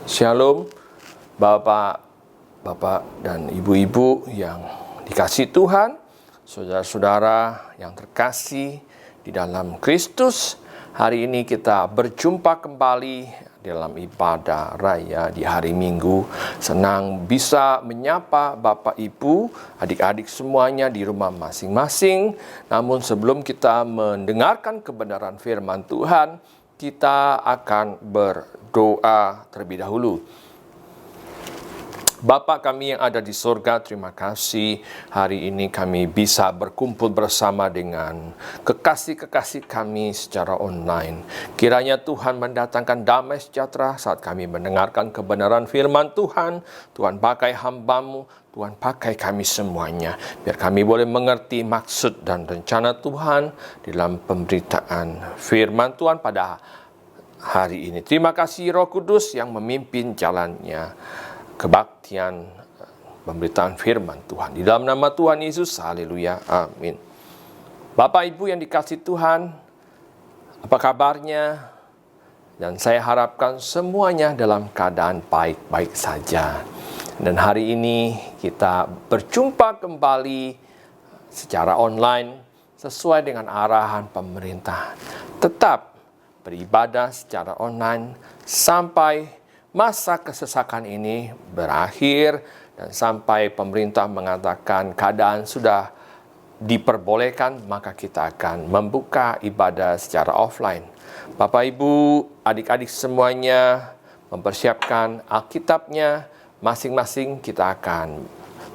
Shalom, Bapak dan Ibu-ibu yang dikasihi Tuhan, saudara-saudara yang terkasih di dalam Kristus. Hari ini kita berjumpa kembali dalam ibadah raya di hari Minggu. Senang bisa menyapa Bapak Ibu, adik-adik semuanya di rumah masing-masing. Namun sebelum kita mendengarkan kebenaran firman Tuhan, kita akan berdoa terlebih dahulu. Bapa kami yang ada di surga, terima kasih hari ini kami bisa berkumpul bersama dengan kekasih-kekasih kami secara online. Kiranya Tuhan mendatangkan damai sejahtera saat kami mendengarkan kebenaran firman Tuhan. Tuhan pakai hamba-Mu, Tuhan pakai kami semuanya. Biar kami boleh mengerti maksud dan rencana Tuhan dalam pemberitaan firman Tuhan pada hari ini. Terima kasih Roh Kudus yang memimpin jalannya kebaktian pemberitaan firman Tuhan. Di dalam nama Tuhan Yesus, haleluya, amin. Bapak Ibu yang dikasihi Tuhan, apa kabarnya? Dan saya harapkan semuanya dalam keadaan baik-baik saja. Dan hari ini kita berjumpa kembali secara online sesuai dengan arahan pemerintah. Tetap beribadah secara online sampai masa kesesakan ini berakhir dan sampai pemerintah mengatakan keadaan sudah diperbolehkan, maka kita akan membuka ibadah secara offline. Bapak Ibu, adik-adik semuanya mempersiapkan Alkitabnya, masing-masing kita akan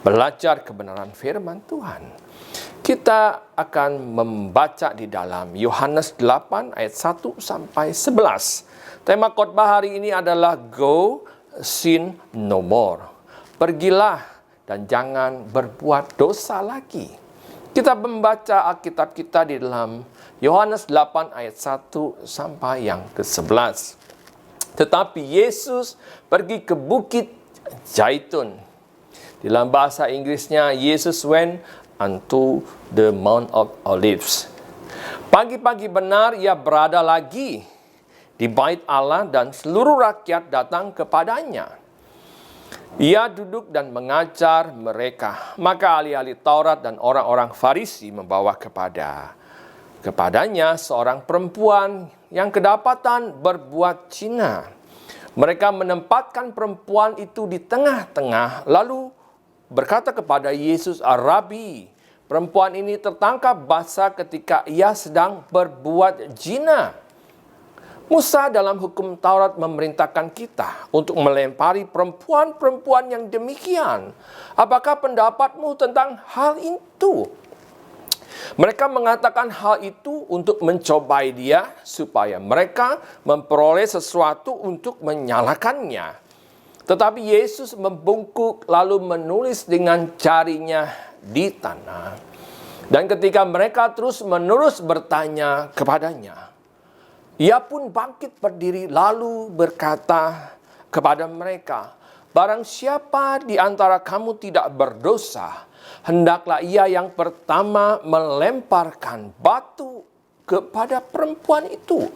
belajar kebenaran firman Tuhan. Kita akan membaca di dalam Yohanes 8 ayat 1 sampai 11. Tema khotbah hari ini adalah Go, Sin No More. Pergilah dan jangan berbuat dosa lagi. Kita membaca Alkitab kita di dalam Yohanes 8 ayat 1 sampai yang ke-11. Tetapi Yesus pergi ke Bukit Zaitun. Dalam bahasa Inggrisnya, Jesus went unto the Mount of Olives. Pagi-pagi benar ia berada lagi di bait Allah dan seluruh rakyat datang kepadanya. Ia duduk dan mengajar mereka. Maka ahli-ahli Taurat dan orang-orang Farisi membawa kepadanya seorang perempuan yang kedapatan berbuat zina. Mereka menempatkan perempuan itu di tengah-tengah, lalu berkata kepada Yesus, "Rabi, perempuan ini tertangkap basah ketika ia sedang berbuat zina. Musa dalam hukum Taurat memerintahkan kita untuk melempari perempuan-perempuan yang demikian. Apakah pendapatmu tentang hal itu?" Mereka mengatakan hal itu untuk mencobai dia supaya mereka memperoleh sesuatu untuk menyalahkannya. Tetapi Yesus membungkuk lalu menulis dengan jarinya di tanah. Dan ketika mereka terus-menerus bertanya kepadanya, ia pun bangkit berdiri lalu berkata kepada mereka, "Barang siapa di antara kamu tidak berdosa, hendaklah ia yang pertama melemparkan batu kepada perempuan itu."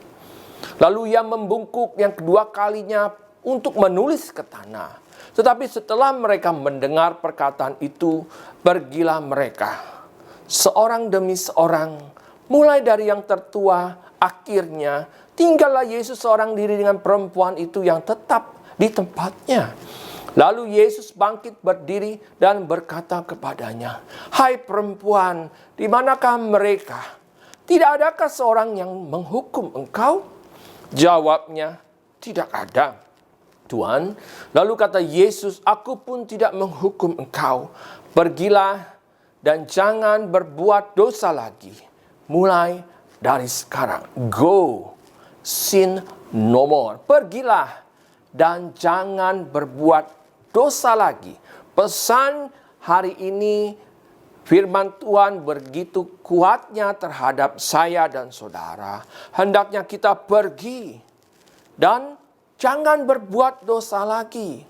Lalu ia membungkuk yang kedua kalinya untuk menulis ke tanah. Tetapi setelah mereka mendengar perkataan itu, pergilah mereka, seorang demi seorang, mulai dari yang tertua. Akhirnya tinggallah Yesus seorang diri dengan perempuan itu yang tetap di tempatnya. Lalu Yesus bangkit berdiri dan berkata kepadanya, "Hai perempuan, di manakah mereka? Tidak adakah seorang yang menghukum engkau?" Jawabnya, "Tidak ada, Tuhan." Lalu kata Yesus, "Aku pun tidak menghukum engkau. Pergilah dan jangan berbuat dosa lagi, mulai dari sekarang." Go, sin no more. Pergilah dan jangan berbuat dosa lagi. Pesan hari ini, firman Tuhan begitu kuatnya terhadap saya dan saudara. Hendaknya kita pergi dan jangan berbuat dosa lagi.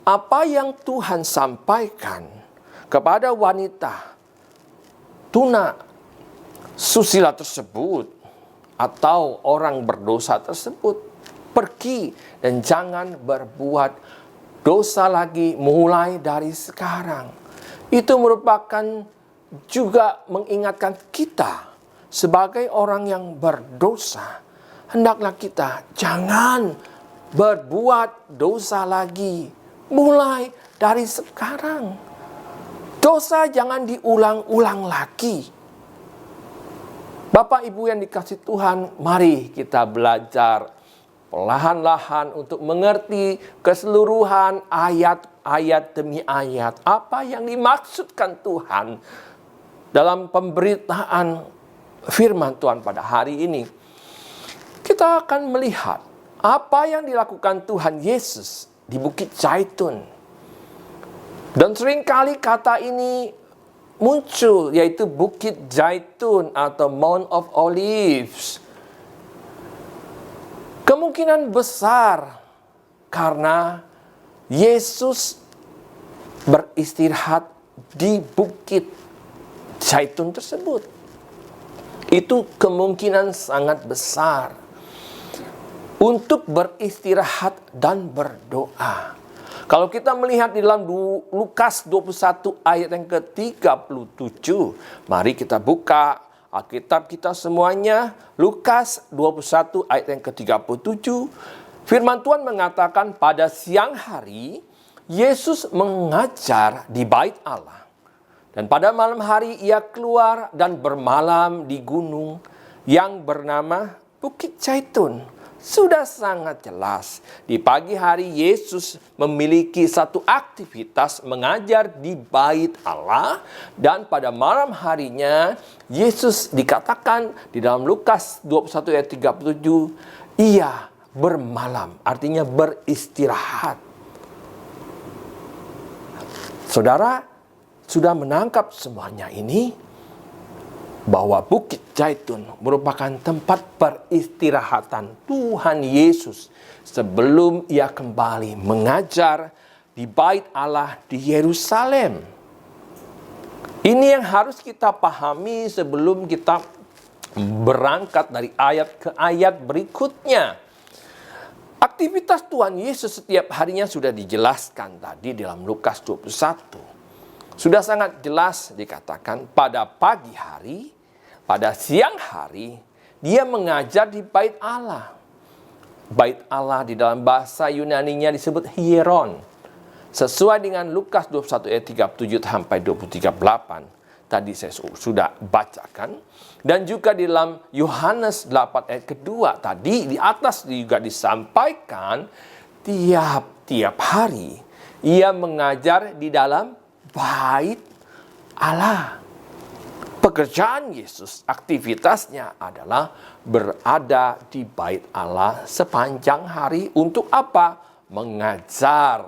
Apa yang Tuhan sampaikan kepada wanita tuna susila tersebut atau orang berdosa tersebut, pergi dan jangan berbuat dosa lagi mulai dari sekarang. Itu merupakan juga mengingatkan kita sebagai orang yang berdosa. Hendaklah kita jangan berbuat dosa lagi mulai dari sekarang. Dosa jangan diulang-ulang lagi. Bapak Ibu yang dikasihi Tuhan, mari kita belajar perlahan-lahan untuk mengerti keseluruhan ayat demi ayat. Apa yang dimaksudkan Tuhan dalam pemberitaan firman Tuhan pada hari ini. Kita akan melihat apa yang dilakukan Tuhan Yesus di Bukit Zaitun. Dan seringkali kata ini muncul, yaitu Bukit Zaitun atau Mount of Olives. Kemungkinan besar karena Yesus beristirahat di Bukit Zaitun tersebut. Itu kemungkinan sangat besar untuk beristirahat dan berdoa. Kalau kita melihat di dalam Lukas 21 ayat yang ke-37, mari kita buka Alkitab kita semuanya. Lukas 21 ayat yang ke-37, firman Tuhan mengatakan pada siang hari Yesus mengajar di bait Allah. Dan pada malam hari ia keluar dan bermalam di gunung yang bernama Bukit Zaitun. Sudah sangat jelas, di pagi hari Yesus memiliki satu aktivitas mengajar di bait Allah, dan pada malam harinya Yesus dikatakan di dalam Lukas 21 ayat 37, ia bermalam, artinya beristirahat. Saudara sudah menangkap semuanya ini, bahwa Bukit Zaitun merupakan tempat peristirahatan Tuhan Yesus sebelum ia kembali mengajar di bait Allah di Yerusalem. Ini yang harus kita pahami sebelum kita berangkat dari ayat ke ayat berikutnya. Aktivitas Tuhan Yesus setiap harinya sudah dijelaskan tadi dalam Lukas 21. Sudah sangat jelas dikatakan pada pagi hari, pada siang hari, dia mengajar di bait Allah. Bait Allah di dalam bahasa Yunaninya disebut hieron. Sesuai dengan Lukas 21 ayat 37 sampai 38. Tadi saya sudah bacakan. Dan juga di dalam Yohanes 8 ayat kedua. Tadi di atas juga disampaikan tiap hari ia mengajar di dalam bait Allah. Pekerjaan Yesus, aktivitasnya adalah berada di bait Allah sepanjang hari. Untuk apa? Mengajar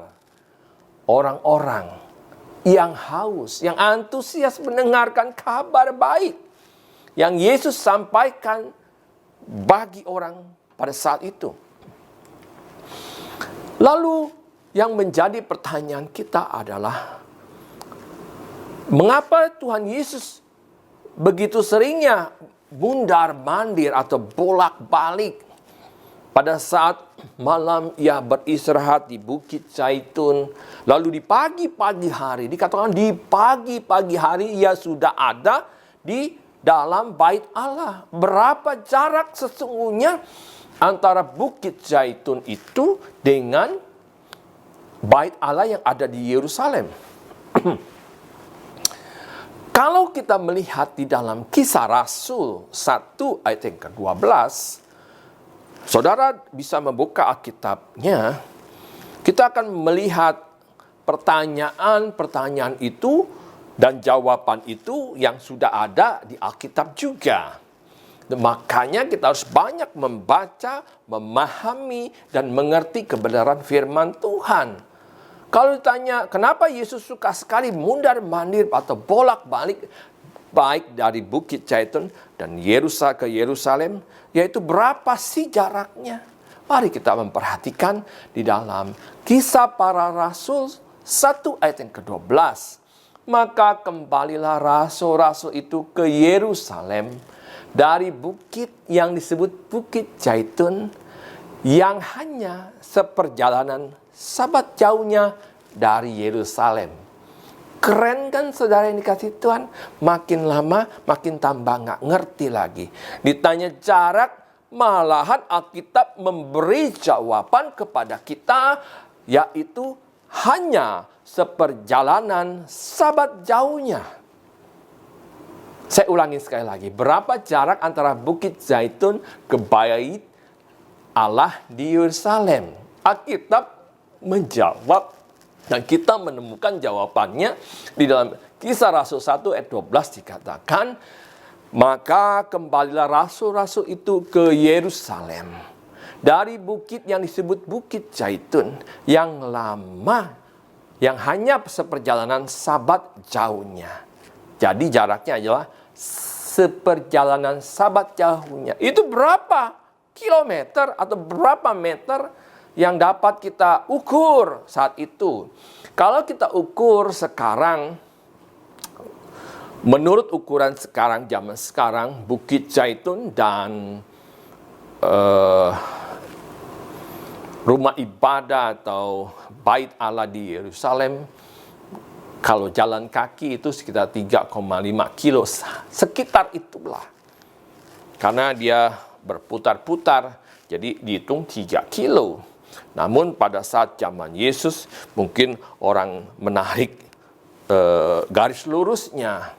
orang-orang yang haus, yang antusias mendengarkan kabar baik yang Yesus sampaikan bagi orang pada saat itu. Lalu yang menjadi pertanyaan kita adalah, mengapa Tuhan Yesus begitu seringnya mundar-mandir atau bolak-balik pada saat malam ia beristirahat di Bukit Zaitun, lalu di pagi-pagi hari, dikatakan di pagi-pagi hari ia sudah ada di dalam bait Allah. Berapa jarak sesungguhnya antara Bukit Zaitun itu dengan bait Allah yang ada di Yerusalem? Kalau kita melihat di dalam Kisah Rasul 1 ayat yang ke-12, saudara bisa membuka Alkitabnya, kita akan melihat pertanyaan-pertanyaan itu dan jawaban itu yang sudah ada di Alkitab juga. Dan makanya kita harus banyak membaca, memahami, dan mengerti kebenaran firman Tuhan. Kalau ditanya, kenapa Yesus suka sekali mundar-mandir atau bolak-balik baik dari Bukit Zaitun dan ke Yerusalem, yaitu berapa sih jaraknya? Mari kita memperhatikan di dalam Kisah Para Rasul 1 ayat yang ke-12. Maka kembalilah rasul-rasul itu ke Yerusalem dari bukit yang disebut Bukit Zaitun, yang hanya seperjalanan sabat jauhnya dari Yerusalem. Keren kan saudara yang dikasih Tuhan? Makin lama makin tambah nggak ngerti lagi. Ditanya jarak, malahan Alkitab memberi jawaban kepada kita, yaitu hanya seperjalanan sabat jauhnya. Saya ulangi sekali lagi, berapa jarak antara Bukit Zaitun ke Bait Allah di Yerusalem? Alkitab menjawab, dan kita menemukan jawabannya di dalam Kisah Rasul 1 ayat 12 dikatakan, maka kembalilah rasul-rasul itu ke Yerusalem dari bukit yang disebut Bukit Zaitun yang lama, yang hanya seperjalanan sabat jauhnya. Jadi jaraknya adalah seperjalanan sabat jauhnya. Itu berapa kilometer atau berapa meter yang dapat kita ukur saat itu? Kalau kita ukur sekarang, menurut ukuran sekarang, zaman sekarang, Bukit Zaitun dan rumah ibadah atau Bait Allah di Yerusalem, kalau jalan kaki itu sekitar 3,5 kilo, sekitar itulah. Karena dia berputar-putar, jadi dihitung 3 kilo. Namun pada saat zaman Yesus, mungkin orang menarik garis lurusnya,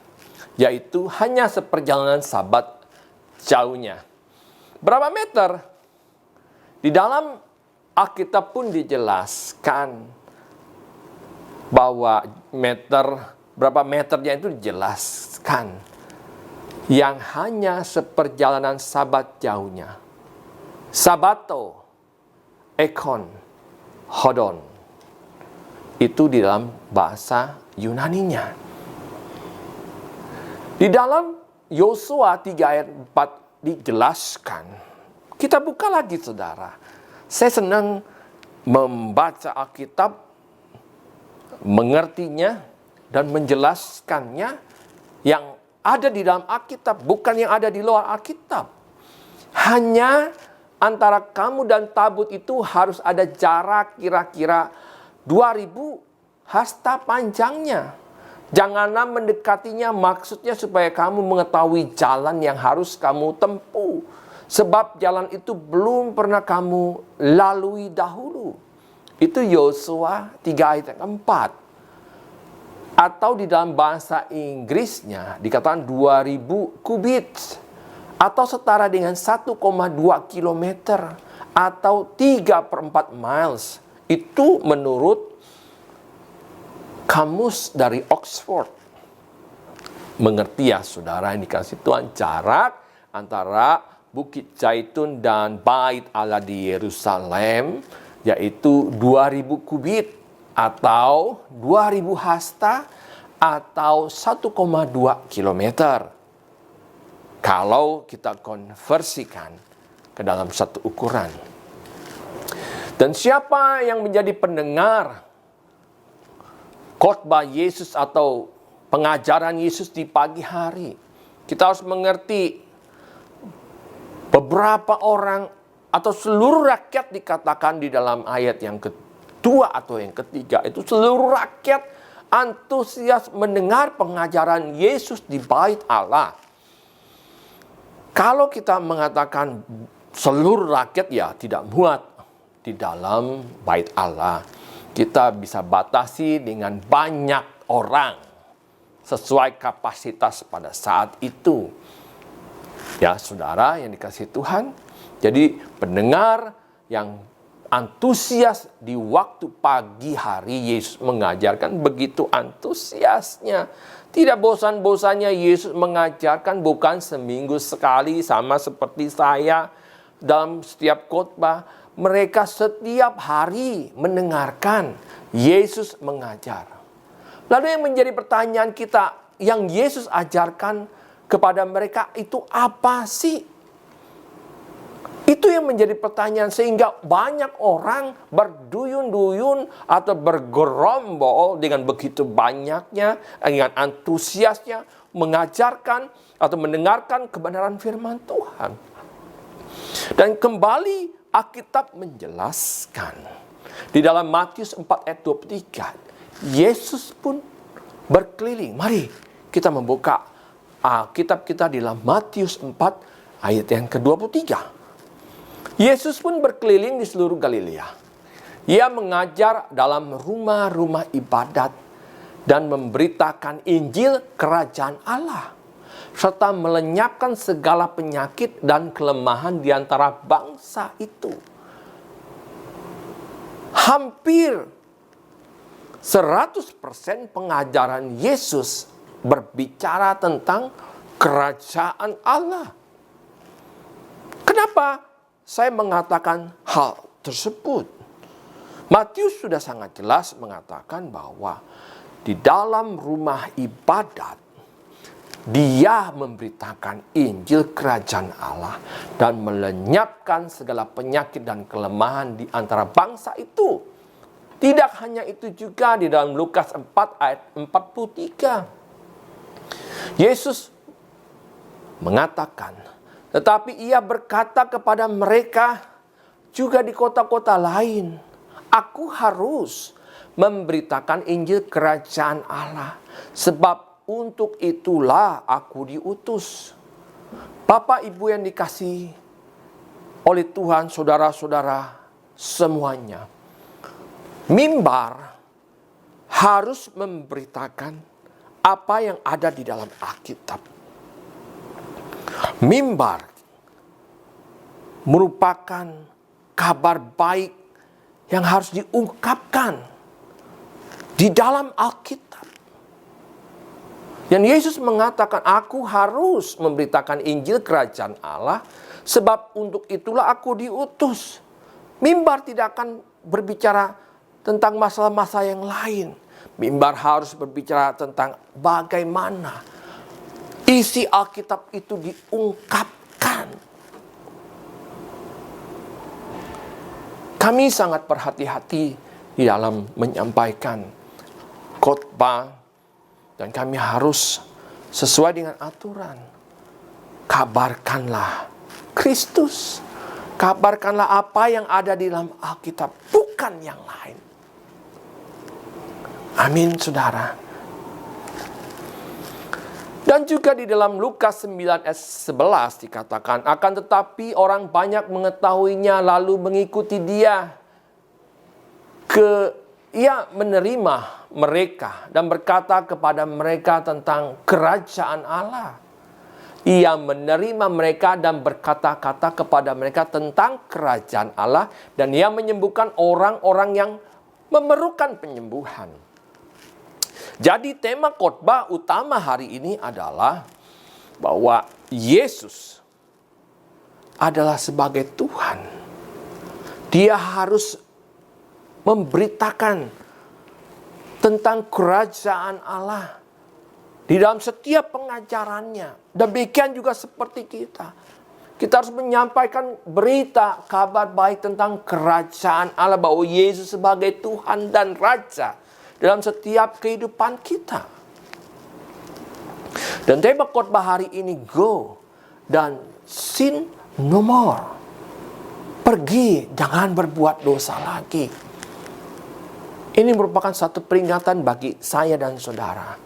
yaitu hanya seperjalanan sabat jauhnya. Berapa meter? Di dalam Alkitab pun dijelaskan bahwa berapa meternya itu dijelaskan. Yang hanya seperjalanan sabat jauhnya. Sabato, ekon, hodon. Itu di dalam bahasa Yunaninya. Di dalam Yosua 3 ayat 4 dijelaskan. Kita buka lagi saudara. Saya senang membaca Alkitab, mengertinya dan menjelaskannya yang ada di dalam Alkitab, bukan yang ada di luar Alkitab. Hanya antara kamu dan tabut itu harus ada jarak kira-kira 2000 hasta panjangnya. Janganlah mendekatinya, maksudnya supaya kamu mengetahui jalan yang harus kamu tempuh. Sebab jalan itu belum pernah kamu lalui dahulu. Itu Yosua 3 ayat 4. Atau di dalam bahasa Inggrisnya dikatakan 2000 kubit. Atau setara dengan 1,2 kilometer. Atau 3/4 miles. Itu menurut kamus dari Oxford. Mengerti ya saudara yang dikasih Tuhan, jarak antara Bukit Zaitun dan Bait Allah di Yerusalem yaitu 2000 kubit atau 2000 hasta atau 1,2 kilometer. Kalau kita konversikan ke dalam satu ukuran. Dan siapa yang menjadi pendengar khotbah Yesus atau pengajaran Yesus di pagi hari? Kita harus mengerti beberapa orang atau seluruh rakyat dikatakan di dalam ayat yang kedua atau yang ketiga. Itu seluruh rakyat antusias mendengar pengajaran Yesus di Bait Allah. Kalau kita mengatakan seluruh rakyat, ya tidak muat di dalam Bait Allah. Kita bisa batasi dengan banyak orang sesuai kapasitas pada saat itu. Ya saudara yang dikasihi Tuhan, jadi pendengar yang antusias di waktu pagi hari Yesus mengajarkan, begitu antusiasnya. Tidak bosan-bosannya Yesus mengajarkan, bukan seminggu sekali sama seperti saya dalam setiap khotbah. Mereka setiap hari mendengarkan Yesus mengajar. Lalu yang menjadi pertanyaan kita, yang Yesus ajarkan kepada mereka itu apa sih? Itu yang menjadi pertanyaan, sehingga banyak orang berduyun-duyun atau bergerombol dengan begitu banyaknya, dengan antusiasnya mengajarkan atau mendengarkan kebenaran firman Tuhan. Dan kembali Alkitab menjelaskan di dalam Matius 4 ayat 23, Yesus pun berkeliling. Mari kita membuka Alkitab kita di dalam Matius 4 ayat yang ke-23. Yesus pun berkeliling di seluruh Galilea. Ia mengajar dalam rumah-rumah ibadat dan memberitakan Injil Kerajaan Allah, serta melenyapkan segala penyakit dan kelemahan di antara bangsa itu. Hampir 100% pengajaran Yesus berbicara tentang kerajaan Allah. Kenapa saya mengatakan hal tersebut? Matius sudah sangat jelas mengatakan bahwa di dalam rumah ibadat dia memberitakan Injil Kerajaan Allah dan melenyapkan segala penyakit dan kelemahan di antara bangsa itu. Tidak hanya itu juga di dalam Lukas 4 ayat 43. Yesus mengatakan, tetapi ia berkata kepada mereka juga di kota-kota lain, aku harus memberitakan Injil Kerajaan Allah, sebab untuk itulah aku diutus. Bapak Ibu yang dikasihi oleh Tuhan, saudara-saudara semuanya, mimbar harus memberitakan apa yang ada di dalam Alkitab. Mimbar merupakan kabar baik yang harus diungkapkan di dalam Alkitab. Dan Yesus mengatakan, aku harus memberitakan Injil Kerajaan Allah, sebab untuk itulah aku diutus. Mimbar tidak akan berbicara tentang masalah-masalah yang lain. Mimbar harus berbicara tentang bagaimana isi Alkitab itu diungkapkan. Kami sangat berhati-hati di dalam menyampaikan khotbah, dan kami harus sesuai dengan aturan. Kabarkanlah Kristus. Kabarkanlah apa yang ada di dalam Alkitab, bukan yang lain. Amin, saudara. Dan juga di dalam Lukas 9 ayat 11 dikatakan, akan tetapi orang banyak mengetahuinya lalu mengikuti dia. Ia menerima mereka dan berkata kepada mereka tentang kerajaan Allah. Ia menerima mereka dan berkata-kata kepada mereka tentang kerajaan Allah, dan ia menyembuhkan orang-orang yang memerlukan penyembuhan. Jadi tema khotbah utama hari ini adalah bahwa Yesus adalah sebagai Tuhan. Dia harus memberitakan tentang kerajaan Allah di dalam setiap pengajarannya. Demikian juga seperti kita. Kita harus menyampaikan berita, kabar baik tentang kerajaan Allah, bahwa Yesus sebagai Tuhan dan Raja dalam setiap kehidupan kita. Dan tema khotbah hari ini, go dan sin no more. Pergi, jangan berbuat dosa lagi. Ini merupakan satu peringatan bagi saya dan saudara.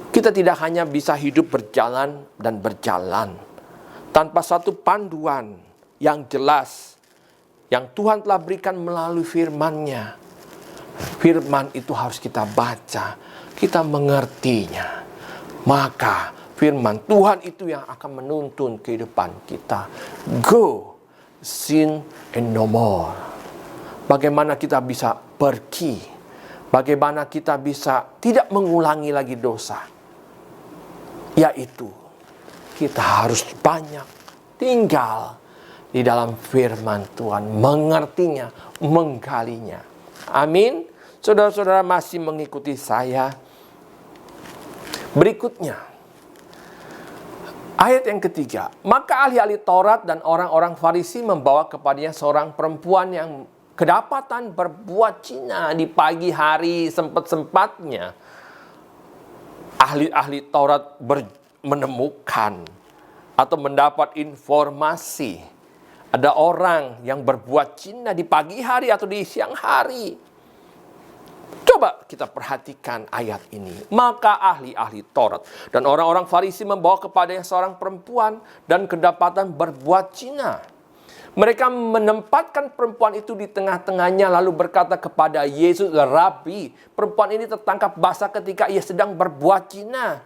Kita tidak hanya bisa hidup berjalan dan berjalan tanpa satu panduan yang jelas yang Tuhan telah berikan melalui firman-Nya. Firman itu harus kita baca, kita mengertinya. Maka firman Tuhan itu yang akan menuntun kehidupan kita. Go, sin and no more. Bagaimana kita bisa pergi? Bagaimana kita bisa tidak mengulangi lagi dosa? Yaitu kita harus banyak tinggal di dalam firman Tuhan, mengertinya, menggalinya. Amin. Saudara-saudara masih mengikuti saya. Berikutnya, ayat yang ketiga. Maka ahli-ahli Taurat dan orang-orang Farisi membawa kepadanya seorang perempuan yang kedapatan berbuat zina di pagi hari sempat-sempatnya. Ahli-ahli Taurat menemukan atau mendapat informasi ada orang yang berbuat zina di pagi hari atau di siang hari. Coba kita perhatikan ayat ini. Maka ahli-ahli Taurat dan orang-orang Farisi membawa kepadanya seorang perempuan dan kedapatan berbuat zina. Mereka menempatkan perempuan itu di tengah-tengahnya lalu berkata kepada Yesus, "Rabi, perempuan ini tertangkap basah ketika ia sedang berbuat zina."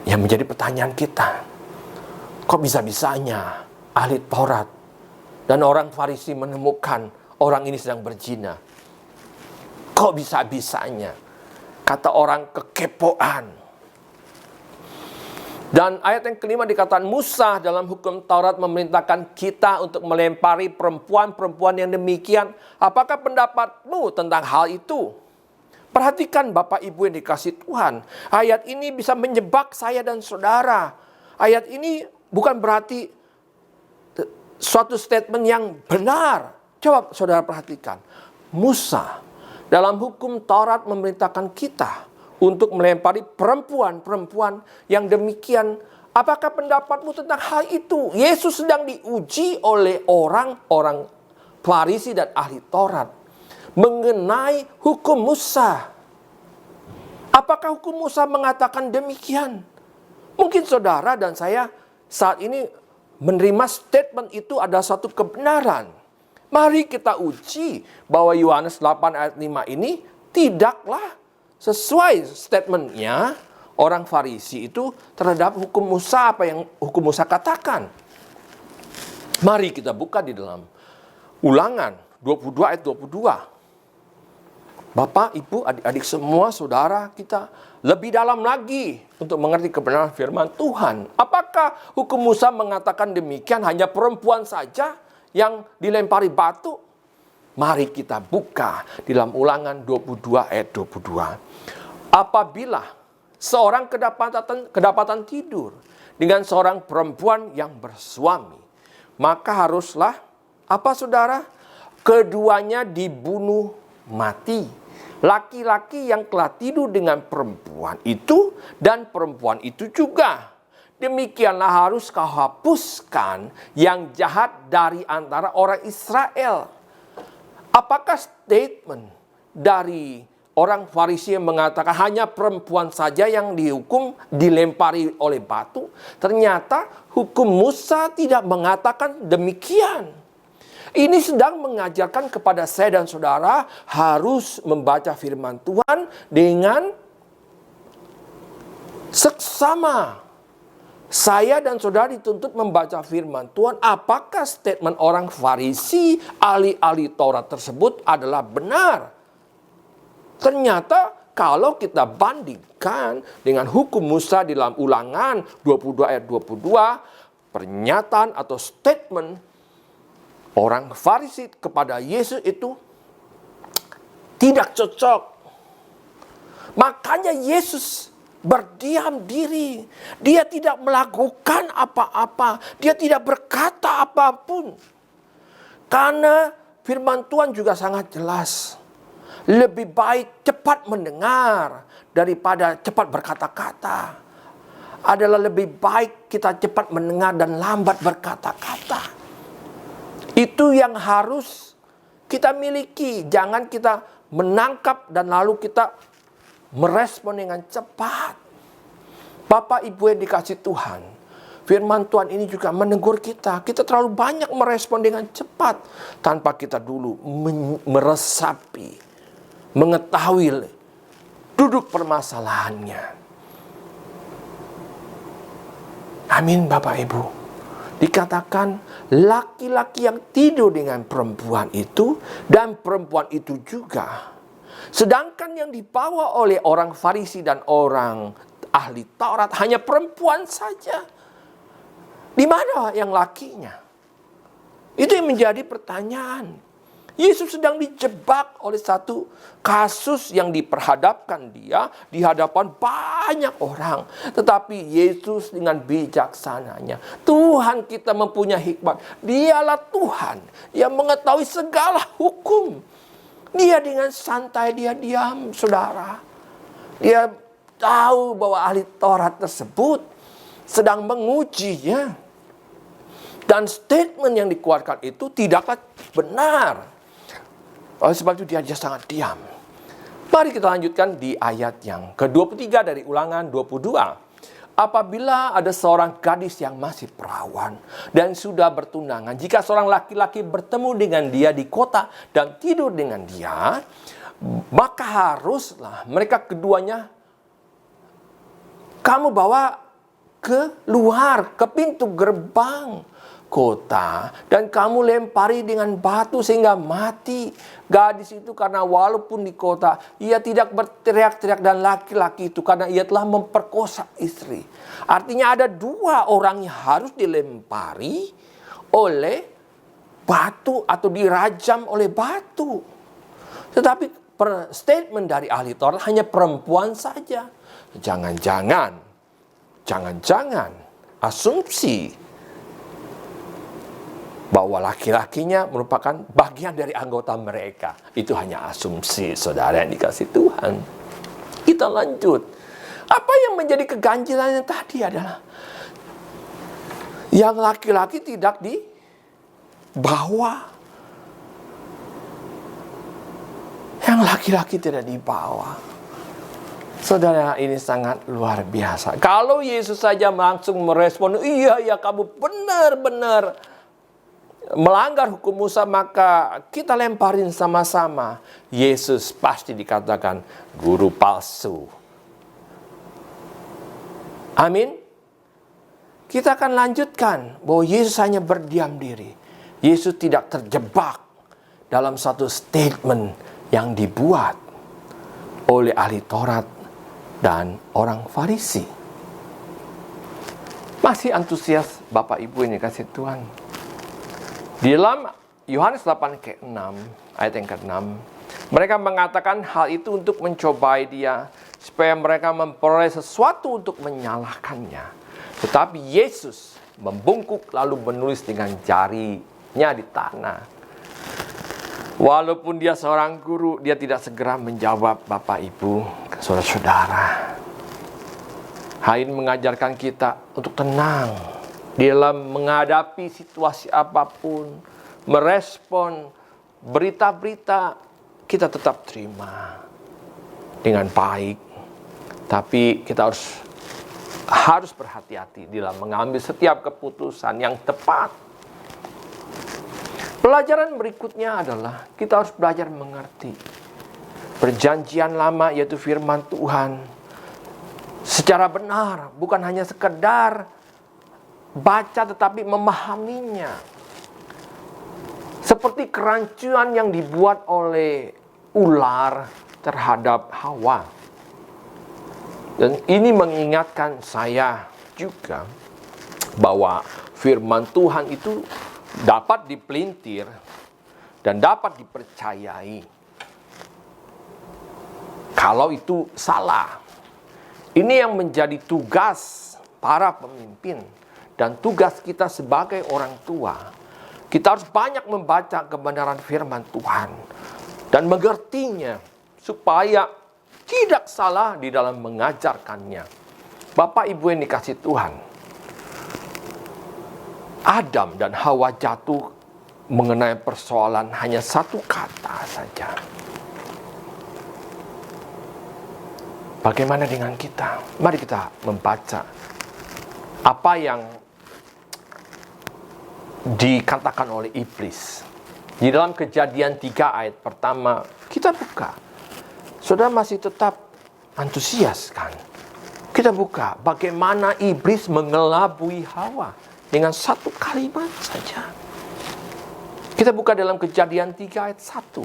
Yang menjadi pertanyaan kita, kok bisa-bisanya ahli Taurat dan orang Farisi menemukan orang ini sedang berzina? Kok bisa-bisanya? Kata orang, kekepoan. Dan ayat yang kelima dikatakan Musa dalam hukum Taurat memerintahkan kita untuk melempari perempuan-perempuan yang demikian. Apakah pendapatmu tentang hal itu? Perhatikan Bapak Ibu yang dikasihi Tuhan. Ayat ini bisa menyebak saya dan saudara. Ayat ini bukan berarti suatu statement yang benar. Coba saudara perhatikan. Musa dalam hukum Taurat memerintahkan kita untuk melempari perempuan-perempuan yang demikian. Apakah pendapatmu tentang hal itu? Yesus sedang diuji oleh orang-orang Farisi dan ahli Taurat mengenai hukum Musa. Apakah hukum Musa mengatakan demikian? Mungkin saudara dan saya saat ini menerima statement itu ada satu kebenaran. Mari kita uji bahwa Yohanes 8 ayat 5 ini tidaklah sesuai statementnya orang Farisi itu terhadap hukum Musa, apa yang hukum Musa katakan. Mari kita buka di dalam Ulangan 22 ayat 22. Bapak, Ibu, adik-adik semua, saudara kita lebih dalam lagi untuk mengerti kebenaran firman Tuhan. Apakah hukum Musa mengatakan demikian hanya perempuan saja yang dilempari batu? Mari kita buka di dalam Ulangan 22 ayat 22. Apabila seorang kedapatan tidur dengan seorang perempuan yang bersuami, maka haruslah apa saudara? Keduanya dibunuh mati. Laki-laki yang telah tidur dengan perempuan itu dan perempuan itu juga. Demikianlah harus kau hapuskan yang jahat dari antara orang Israel. Apakah statement dari orang Farisi yang mengatakan hanya perempuan saja yang dihukum dilempari oleh batu? Ternyata hukum Musa tidak mengatakan demikian. Ini sedang mengajarkan kepada saya dan saudara harus membaca firman Tuhan dengan seksama. Saya dan saudara dituntut membaca firman Tuhan. Apakah statement orang Farisi, ahli-ahli Taurat tersebut adalah benar? Ternyata kalau kita bandingkan dengan hukum Musa di dalam Ulangan 22 ayat 22, pernyataan atau statement orang Farisi kepada Yesus itu tidak cocok. Makanya Yesus berdiam diri. Dia tidak melakukan apa-apa. Dia tidak berkata apapun. Karena firman Tuhan juga sangat jelas. Lebih baik cepat mendengar daripada cepat berkata-kata. Adalah lebih baik kita cepat mendengar dan lambat berkata-kata. Itu yang harus kita miliki. Jangan kita menangkap dan lalu kita merespon dengan cepat. Bapak Ibu yang dikasih Tuhan, firman Tuhan ini juga menegur kita. Kita terlalu banyak merespon dengan cepat tanpa kita dulu meresapi, mengetahui duduk permasalahannya. Amin Bapak Ibu. Dikatakan laki-laki yang tidur dengan perempuan itu dan perempuan itu juga. Sedangkan yang dibawa oleh orang Farisi dan orang ahli Taurat hanya perempuan saja. Di mana yang lakinya? Itu yang menjadi pertanyaan. Yesus sedang dijebak oleh satu kasus yang diperhadapkan dia di hadapan banyak orang. Tetapi Yesus dengan bijaksananya, Tuhan kita mempunyai hikmat. Dialah Tuhan yang mengetahui segala hukum. Dia dengan santai, dia diam, saudara. Dia tahu bahwa ahli Taurat tersebut sedang mengujinya. Dan statement yang dikeluarkan itu tidaklah benar. Oleh sebab itu dia sangat diam. Mari kita lanjutkan di ayat yang ke-23 dari Ulangan 22. Apabila ada seorang gadis yang masih perawan dan sudah bertunangan, jika seorang laki-laki bertemu dengan dia di kota dan tidur dengan dia, maka haruslah mereka keduanya kamu bawa keluar ke pintu gerbang kota dan kamu lempari dengan batu sehingga mati gadis itu, karena walaupun di kota ia tidak berteriak-teriak, dan laki-laki itu karena ia telah memperkosa istri. Artinya ada dua orang yang harus dilempari oleh batu atau dirajam oleh batu. Tetapi statement dari ahli Taurat hanya perempuan saja. Jangan-jangan asumsi bahwa laki-lakinya merupakan bagian dari anggota mereka. Itu hanya asumsi, saudara yang dikasih Tuhan. Kita lanjut. Apa yang menjadi keganjilannya tadi adalah yang laki-laki tidak dibawa. Yang laki-laki tidak dibawa. Saudara, ini sangat luar biasa. Kalau Yesus saja langsung merespon, iya kamu benar-benar melanggar hukum Musa, maka kita lemparin sama-sama. Yesus pasti dikatakan guru palsu. Amin. Kita akan lanjutkan bahwa Yesus hanya berdiam diri. Yesus tidak terjebak dalam satu statement yang dibuat oleh ahli Taurat dan orang Farisi. Masih antusias Bapak Ibu ini kasih Tuhan? Di dalam Yohanes 8 ke-6, ayat yang ke-6, mereka mengatakan hal itu untuk mencobai dia, supaya mereka memperoleh sesuatu untuk menyalahkannya. Tetapi Yesus membungkuk lalu menulis dengan jarinya di tanah. Walaupun dia seorang guru, dia tidak segera menjawab Bapak Ibu, saudara-saudara. Hal ini mengajarkan kita untuk tenang dalam menghadapi situasi apapun, merespon berita-berita, kita tetap terima dengan baik. Tapi kita harus berhati-hati dalam mengambil setiap keputusan yang tepat. Pelajaran berikutnya adalah kita harus belajar mengerti Perjanjian Lama, yaitu firman Tuhan, secara benar, bukan hanya sekedar baca tetapi memahaminya. Seperti kerancuan yang dibuat oleh ular terhadap Hawa. Dan ini mengingatkan saya juga bahwa firman Tuhan itu dapat dipelintir dan dapat dipercayai. Kalau itu salah. Ini yang menjadi tugas para pemimpin dan tugas kita sebagai orang tua. Kita harus banyak membaca kebenaran firman Tuhan dan mengertinya supaya tidak salah di dalam mengajarkannya. Bapak Ibu yang dikasih Tuhan, Adam dan Hawa jatuh mengenai persoalan hanya satu kata saja. Bagaimana dengan kita? Mari kita membaca apa yang dikatakan oleh iblis. Di dalam Kejadian 3 ayat pertama, kita buka. Saudara masih tetap antusias kan? Kita buka bagaimana iblis mengelabui Hawa dengan satu kalimat saja. Kita buka dalam Kejadian 3 ayat 1.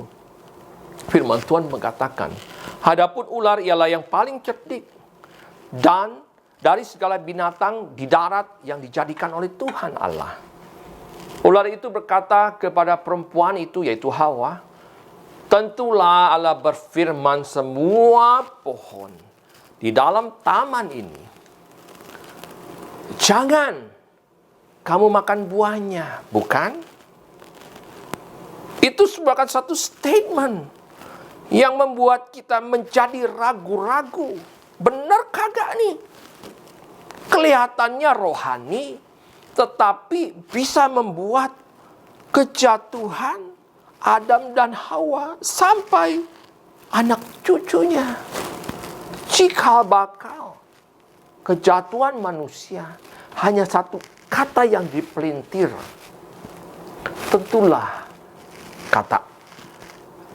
Firman Tuhan mengatakan, "Hadapun ular ialah yang paling cerdik dan dari segala binatang di darat yang dijadikan oleh Tuhan Allah. Ular itu berkata kepada perempuan itu, yaitu Hawa, tentulah Allah berfirman, semua pohon di dalam taman ini, jangan kamu makan buahnya, bukan?" Itu sebagai satu statement yang membuat kita menjadi ragu-ragu. Benar kagak nih? Kelihatannya rohani, tetapi bisa membuat kejatuhan Adam dan Hawa sampai anak cucunya. Cikal bakal kejatuhan manusia hanya satu kata yang dipelintir. Tentulah kata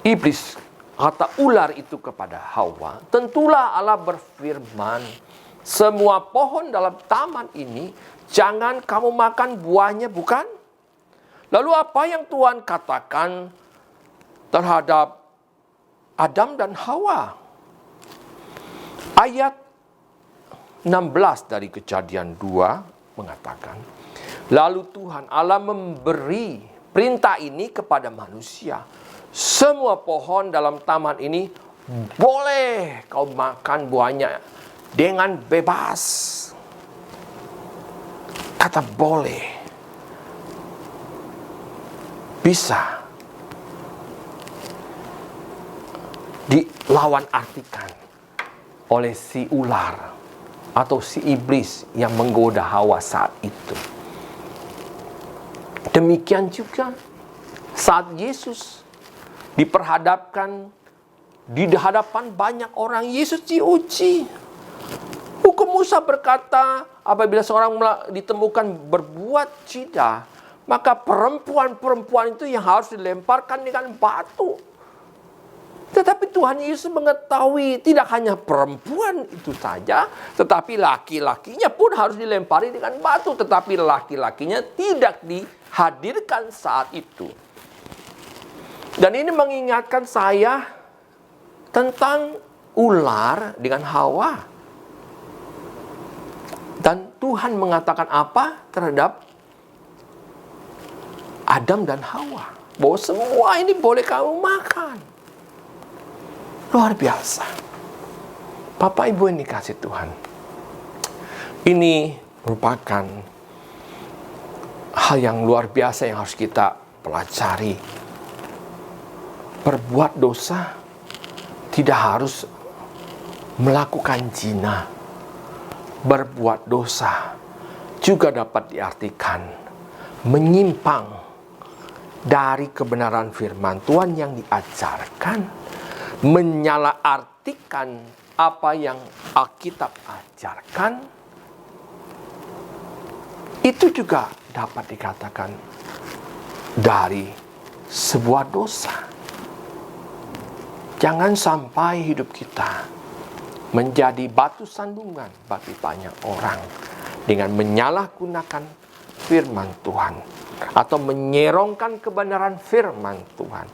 iblis, kata ular itu kepada Hawa. Tentulah Allah berfirman, semua pohon dalam taman ini jangan kamu makan buahnya, bukan? Lalu apa yang Tuhan katakan terhadap Adam dan Hawa? Ayat 16 dari Kejadian 2 mengatakan, lalu Tuhan Allah memberi perintah ini kepada manusia. Semua pohon dalam taman ini boleh kau makan buahnya dengan bebas. Kata boleh bisa dilawan artikan oleh si ular atau si iblis yang menggoda Hawa saat itu. Demikian juga saat Yesus diperhadapkan di hadapan banyak orang, Yesus diuji. Hukum Musa berkata, apabila seorang ditemukan berbuat zina, maka perempuan-perempuan itu yang harus dilemparkan dengan batu. Tetapi Tuhan Yesus mengetahui tidak hanya perempuan itu saja, tetapi laki-lakinya pun harus dilempari dengan batu. Tetapi laki-lakinya tidak dihadirkan saat itu. Dan ini mengingatkan saya tentang ular dengan Hawa. Dan Tuhan mengatakan apa terhadap Adam dan Hawa? Bahwa semua ini boleh kamu makan. Luar biasa. Bapak Ibu yang dikasih Tuhan, ini merupakan hal yang luar biasa yang harus kita pelajari. Berbuat dosa tidak harus melakukan zina. Berbuat dosa juga dapat diartikan menyimpang dari kebenaran firman Tuhan yang diajarkan, menyalahartikan apa yang Alkitab ajarkan. Itu juga dapat dikatakan dari sebuah dosa. Jangan sampai hidup kita menjadi batu sandungan bagi banyak orang dengan menyalahgunakan firman Tuhan atau menyerongkan kebenaran firman Tuhan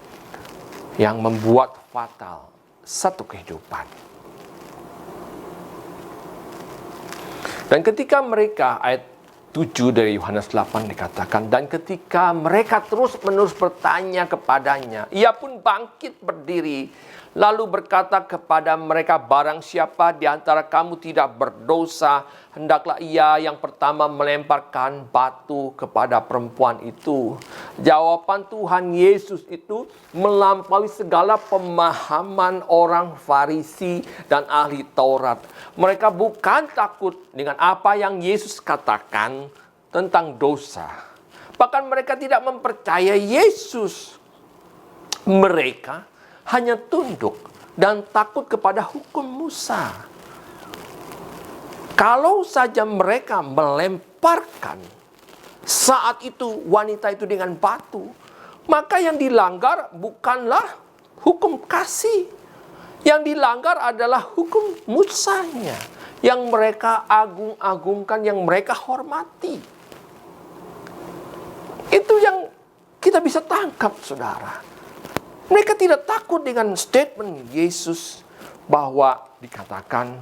yang membuat fatal satu kehidupan. Dan ketika mereka, ayat 7 dari Yohanes 8 dikatakan, dan ketika mereka terus-menerus bertanya kepadanya, ia pun bangkit berdiri, lalu berkata kepada mereka, barang siapa di antara kamu tidak berdosa, hendaklah ia yang pertama melemparkan batu kepada perempuan itu. Jawaban Tuhan Yesus itu melampaui segala pemahaman orang Farisi dan ahli Taurat. Mereka bukan takut dengan apa yang Yesus katakan tentang dosa. Bahkan mereka tidak mempercayai Yesus. Mereka hanya tunduk dan takut kepada hukum Musa. Kalau saja mereka melemparkan saat itu wanita itu dengan batu, maka yang dilanggar bukanlah hukum kasih. Yang dilanggar adalah hukum Musanya yang mereka agung-agungkan, yang mereka hormati. Itu yang kita bisa tangkap, saudara. Mereka tidak takut dengan statement Yesus bahwa dikatakan,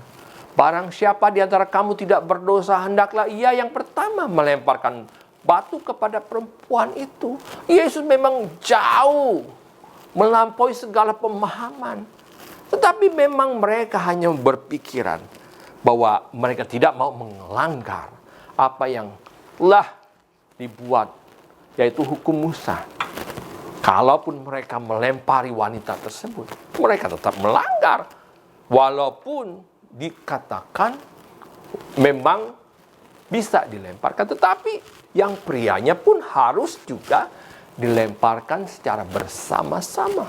barang siapa di antara kamu tidak berdosa, hendaklah ia yang pertama melemparkan batu kepada perempuan itu. Yesus memang jauh melampaui segala pemahaman. Tetapi memang mereka hanya berpikiran bahwa mereka tidak mau melanggar apa yang telah dibuat, yaitu hukum Musa. Kalaupun mereka melempari wanita tersebut, mereka tetap melanggar. Walaupun dikatakan memang bisa dilemparkan. Tetapi yang prianya pun harus juga dilemparkan secara bersama-sama.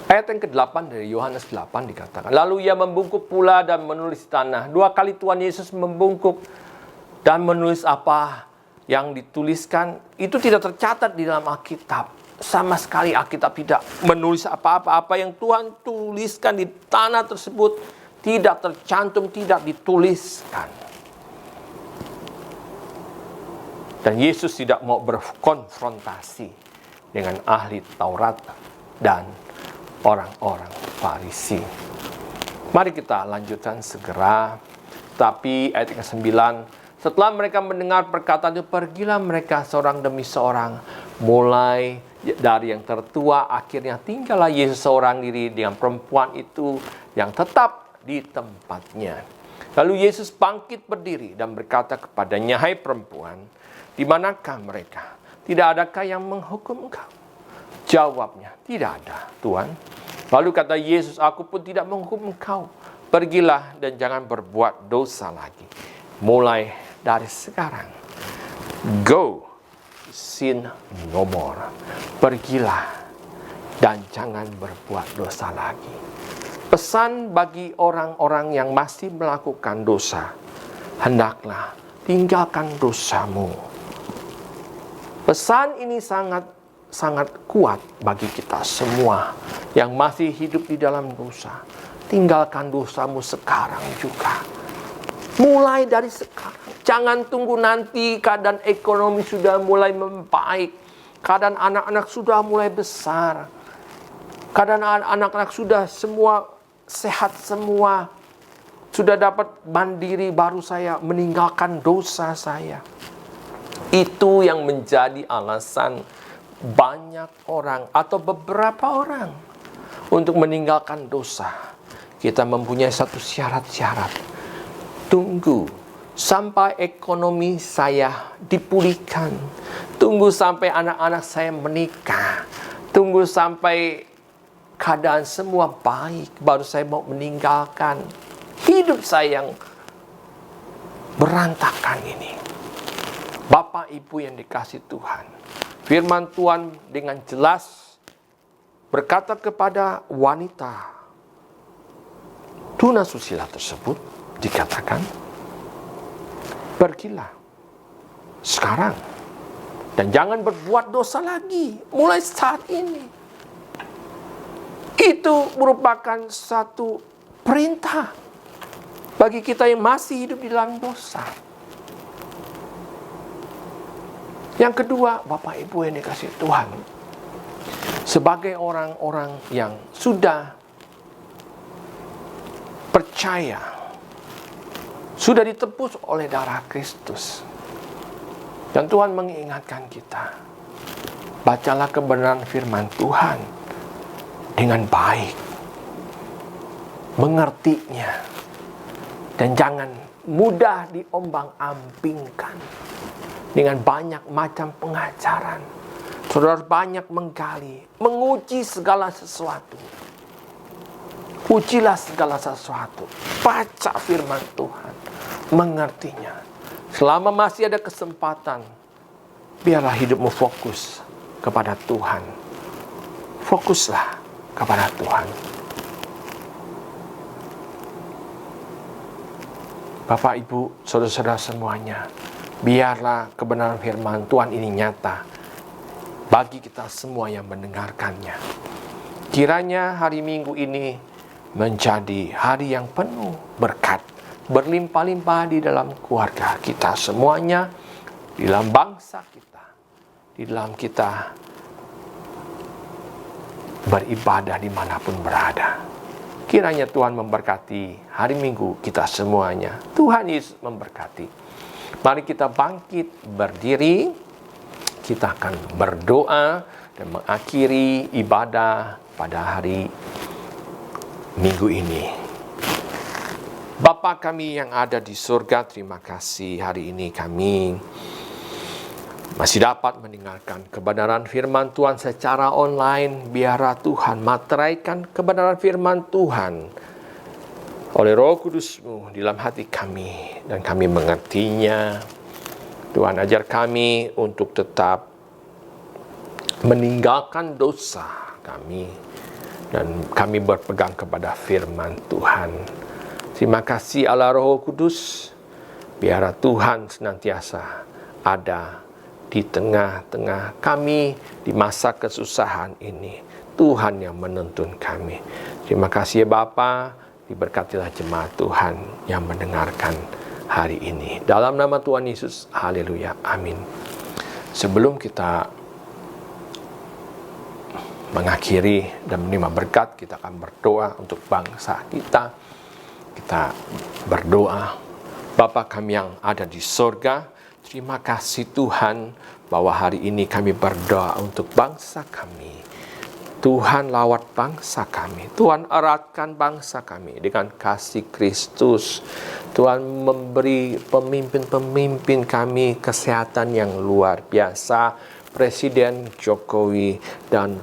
Ayat yang ke-8 dari Yohanes 8 dikatakan, lalu ia membungkuk pula dan menulis di tanah. 2 kali Tuhan Yesus membungkuk dan menulis apa yang dituliskan. Itu tidak tercatat di dalam Alkitab. Sama sekali Alkitab tidak menulis apa-apa. Apa yang Tuhan tuliskan di tanah tersebut tidak tercantum, tidak dituliskan. Dan Yesus tidak mau berkonfrontasi dengan ahli Taurat dan orang-orang Farisi. Mari kita lanjutkan segera. Tapi ayat ke-9, setelah mereka mendengar perkataan itu, pergilah mereka seorang demi seorang, mulai dari yang tertua, akhirnya tinggallah Yesus seorang diri dengan perempuan itu yang tetap di tempatnya. Lalu Yesus bangkit berdiri dan berkata kepadanya, hai perempuan, di manakah mereka? Tidak adakah yang menghukum engkau? Jawabnya, tidak ada, Tuhan. Lalu kata Yesus, aku pun tidak menghukum engkau. Pergilah dan jangan berbuat dosa lagi. Mulai dari sekarang. Go, sin no more. Pergilah dan jangan berbuat dosa lagi. Pesan bagi orang-orang yang masih melakukan dosa, hendaklah tinggalkan dosamu. Pesan ini sangat kuat bagi kita semua yang masih hidup di dalam dosa. Tinggalkan dosamu sekarang juga. Mulai dari sekarang. Jangan tunggu nanti keadaan ekonomi sudah mulai membaik. Keadaan anak-anak sudah mulai besar. Keadaan anak-anak sudah semua sehat semua. Sudah dapat mandiri, baru saya meninggalkan dosa saya. Itu yang menjadi alasan banyak orang atau beberapa orang untuk meninggalkan dosa. Kita mempunyai satu syarat-syarat. Tunggu sampai ekonomi saya dipulihkan. Tunggu sampai anak-anak saya menikah. Tunggu sampai keadaan semua baik, baru saya mau meninggalkan hidup saya yang berantakan ini. Bapak Ibu yang dikasihi Tuhan, firman Tuhan dengan jelas berkata kepada wanita tunasusila tersebut, dikatakan, pergilah sekarang dan jangan berbuat dosa lagi mulai saat ini. Itu merupakan satu perintah bagi kita yang masih hidup di dalam dosa. Yang kedua, Bapak Ibu yang dikasihi Tuhan, sebagai orang-orang yang sudah percaya, sudah ditebus oleh darah Kristus, dan Tuhan mengingatkan kita, bacalah kebenaran firman Tuhan dengan baik, mengertinya, dan jangan mudah diombang-ambingkan dengan banyak macam pengajaran. Saudara banyak menggali, menguji segala sesuatu. Ujilah segala sesuatu. Baca firman Tuhan, mengertinya. Selama masih ada kesempatan, biarlah hidupmu fokus kepada Tuhan. Fokuslah kepada Tuhan. Bapak, Ibu, saudara-saudara semuanya, biarlah kebenaran firman Tuhan ini nyata bagi kita semua yang mendengarkannya. Kiranya hari Minggu ini menjadi hari yang penuh berkat, berlimpah-limpah di dalam keluarga kita semuanya, di dalam bangsa kita, di dalam kita beribadah dimanapun berada. Kiranya Tuhan memberkati hari Minggu kita semuanya. Tuhan Yesus memberkati. Mari kita bangkit berdiri. Kita akan berdoa dan mengakhiri ibadah pada hari Minggu ini. Bapa kami yang ada di surga, terima kasih hari ini kami masih dapat mendengarkan kebenaran firman Tuhan secara online. Biarlah Tuhan materaikan kebenaran firman Tuhan oleh Roh Kudus-Mu di dalam hati kami, dan kami mengertinya. Tuhan, ajar kami untuk tetap meninggalkan dosa kami, dan kami berpegang kepada firman Tuhan. Terima kasih Allah Roh Kudus, biarlah Tuhan senantiasa ada di tengah-tengah kami di masa kesusahan ini. Tuhan yang menuntun kami. Terima kasih ya Bapa, diberkatilah jemaat Tuhan yang mendengarkan hari ini. Dalam nama Tuhan Yesus, haleluya, amin. Sebelum kita mengakhiri dan menerima berkat, kita akan berdoa untuk bangsa kita. Kita berdoa. Bapa kami yang ada di sorga, terima kasih Tuhan bahwa hari ini kami berdoa untuk bangsa kami. Tuhan lawat bangsa kami. Tuhan eratkan bangsa kami dengan kasih Kristus. Tuhan memberi pemimpin-pemimpin kami kesehatan yang luar biasa. Presiden Jokowi dan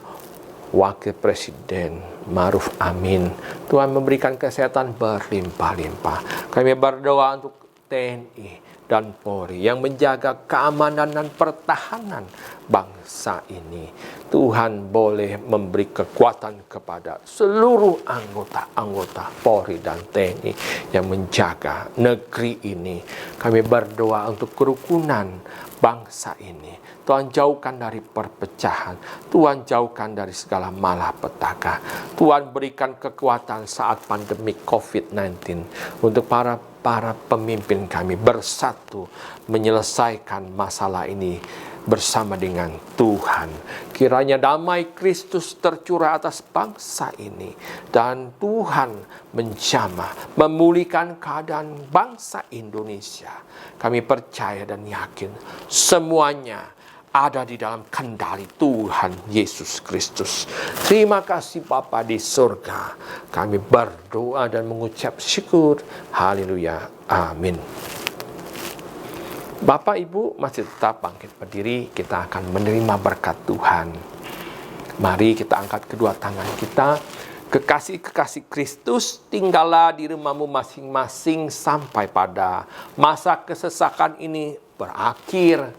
Wakil Presiden Ma'ruf Amin. Tuhan memberikan kesehatan berlimpah-limpah. Kami berdoa untuk TNI dan Polri yang menjaga keamanan dan pertahanan bangsa ini. Tuhan boleh memberi kekuatan kepada seluruh anggota Polri dan TNI yang menjaga negeri ini. Kami berdoa untuk kerukunan bangsa ini. Tuhan jauhkan dari perpecahan. Tuhan jauhkan dari segala malapetaka. Tuhan berikan kekuatan saat pandemi COVID-19 untuk para pemimpin kami bersatu menyelesaikan masalah ini bersama dengan Tuhan. Kiranya damai Kristus tercurah atas bangsa ini, dan Tuhan menjamah, memulihkan keadaan bangsa Indonesia. Kami percaya dan yakin semuanya ada di dalam kendali Tuhan Yesus Kristus. Terima kasih Bapa di surga. Kami berdoa dan mengucap syukur. Haleluya. Amin. Bapak Ibu masih tetap bangkit berdiri. Kita akan menerima berkat Tuhan. Mari kita angkat kedua tangan kita. Kekasih-kekasih Kristus, tinggallah di rumahmu masing-masing sampai pada masa kesesakan ini berakhir.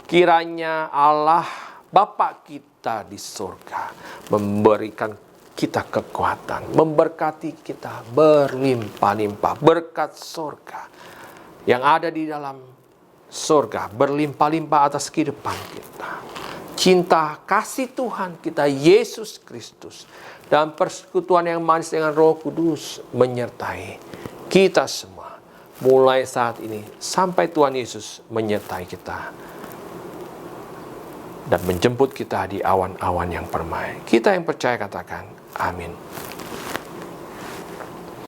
Kiranya Allah Bapa kita di surga memberikan kita kekuatan, memberkati kita berlimpah-limpah, berkat surga yang ada di dalam surga berlimpah-limpah atas kehidupan kita. Cinta kasih Tuhan kita Yesus Kristus dan persekutuan yang manis dengan Roh Kudus menyertai kita semua mulai saat ini sampai Tuhan Yesus menyertai kita dan menjemput kita di awan-awan yang permai. Kita yang percaya katakan amin.